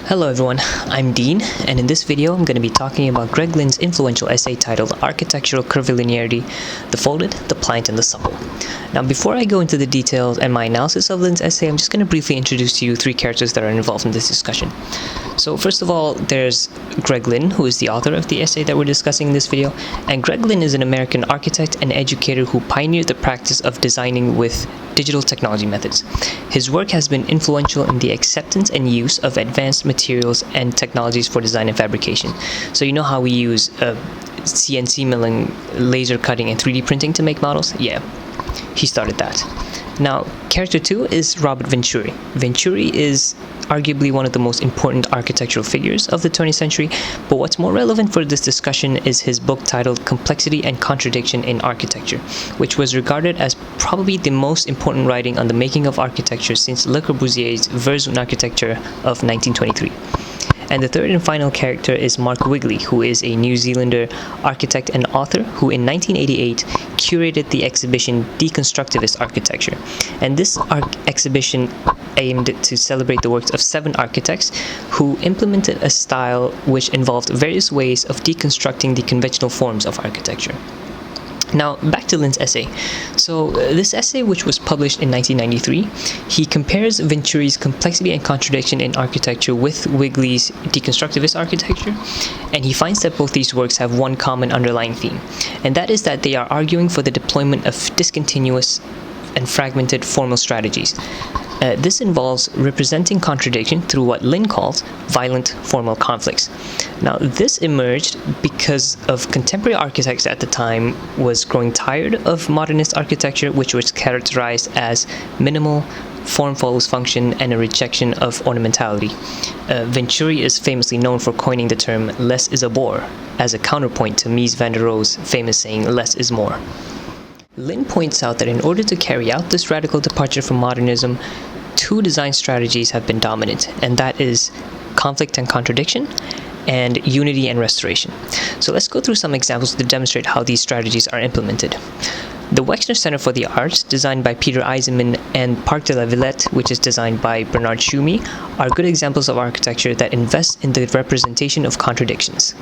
Hello everyone, I'm Dean, and in this video I'm going to be talking about Greg Lynn's influential essay titled Architectural Curvilinearity, the Folded, the Pliant, and the Supple. Now before I go into the details and my analysis of Lynn's essay, I'm just going to briefly introduce to you three characters that are involved in this discussion. So first of all, there's Greg Lynn, who is the author of the essay that we're discussing in this video, and Greg Lynn is an American architect and educator who pioneered the practice of designing with digital technology methods. His work has been influential in the acceptance and use of advanced materials and technologies for design and fabrication. So you know how we use CNC milling, laser cutting, and 3D printing to make models? Yeah, he started that. Now, character 2 is Robert Venturi. Venturi is arguably one of the most important architectural figures of the 20th century, but what's more relevant for this discussion is his book titled Complexity and Contradiction in Architecture, which was regarded as probably the most important writing on the making of architecture since Le Corbusier's Vers une Architecture of 1923. And the third and final character is Mark Wigley, who is a New Zealander architect and author who in 1988 curated the exhibition Deconstructivist Architecture. And this exhibition aimed to celebrate the works of 7 architects who implemented a style which involved various ways of deconstructing the conventional forms of architecture. Now, back to Lynn's essay. So, this essay, which was published in 1993, he compares Venturi's Complexity and Contradiction in Architecture with Wigley's Deconstructivist Architecture, and he finds that both these works have one common underlying theme, and that is that they are arguing for the deployment of discontinuous and fragmented formal strategies. This involves representing contradiction through what Lynn calls violent formal conflicts. Now, this emerged because of contemporary architects at the time was growing tired of modernist architecture, which was characterized as minimal, form follows function, and a rejection of ornamentality. Venturi is famously known for coining the term less is a bore, as a counterpoint to Mies van der Rohe's famous saying less is more. Lynn points out that in order to carry out this radical departure from modernism, 2 design strategies have been dominant, and that is conflict and contradiction, and unity and restoration. So let's go through some examples to demonstrate how these strategies are implemented. The Wexner Center for the Arts, designed by Peter Eisenman, and Parc de la Villette, which is designed by Bernard Tschumi, are good examples of architecture that invest in the representation of contradictions.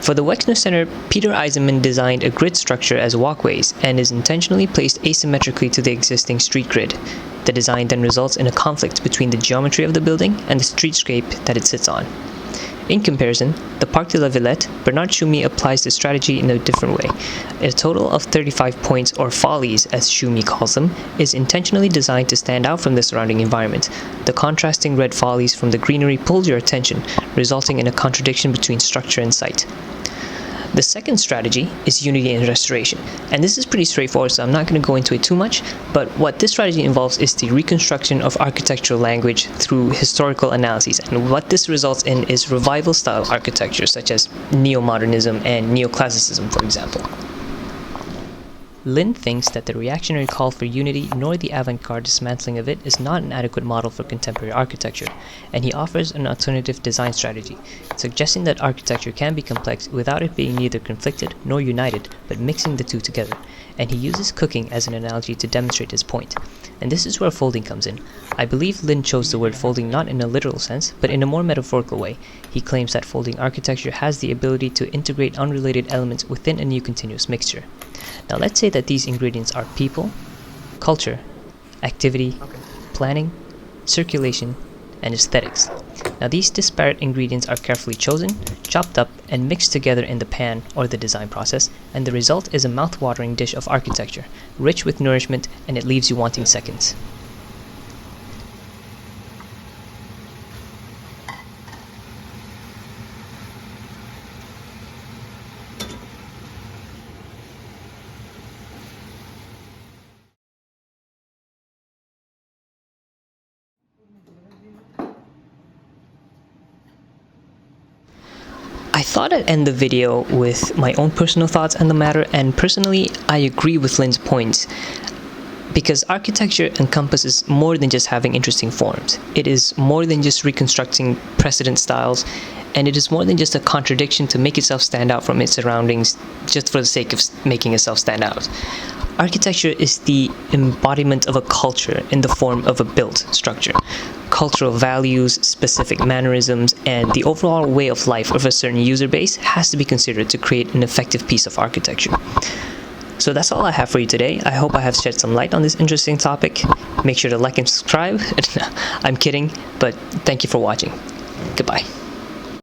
For the Wexner Center, Peter Eisenman designed a grid structure as walkways and is intentionally placed asymmetrically to the existing street grid. The design then results in a conflict between the geometry of the building and the streetscape that it sits on. In comparison, the Parc de la Villette, Bernard Tschumi applies the strategy in a different way. A total of 35 points, or follies as Tschumi calls them, is intentionally designed to stand out from the surrounding environment. The contrasting red follies from the greenery pulls your attention, resulting in a contradiction between structure and site. The second strategy is unity and restoration, and this is pretty straightforward, so I'm not going to go into it too much, but what this strategy involves is the reconstruction of architectural language through historical analyses, and what this results in is revival-style architecture, such as neo-modernism and neoclassicism, for example. Lynn thinks that the reactionary call for unity nor the avant-garde dismantling of it is not an adequate model for contemporary architecture, and he offers an alternative design strategy, suggesting that architecture can be complex without it being neither conflicted nor united, but mixing the two together, and he uses cooking as an analogy to demonstrate his point. And this is where folding comes in. I believe Lynn chose the word folding not in a literal sense, but in a more metaphorical way. He claims that folding architecture has the ability to integrate unrelated elements within a new continuous mixture. Now let's say that these ingredients are people, culture, activity, planning, circulation, and aesthetics. Now these disparate ingredients are carefully chosen, chopped up, and mixed together in the pan or the design process, and the result is a mouth-watering dish of architecture, rich with nourishment, and it leaves you wanting seconds. I thought I'd end the video with my own personal thoughts on the matter, and personally, I agree with Lynn's points, because architecture encompasses more than just having interesting forms. It is more than just reconstructing precedent styles, and it is more than just a contradiction to make itself stand out from its surroundings just for the sake of making itself stand out. Architecture is the embodiment of a culture in the form of a built structure. cultural values, specific mannerisms, and the overall way of life of a certain user base has to be considered to create an effective piece of architecture. So that's all I have for you today. I hope I have shed some light on this interesting topic. Make sure to like and subscribe. I'm kidding, but thank you for watching. Goodbye.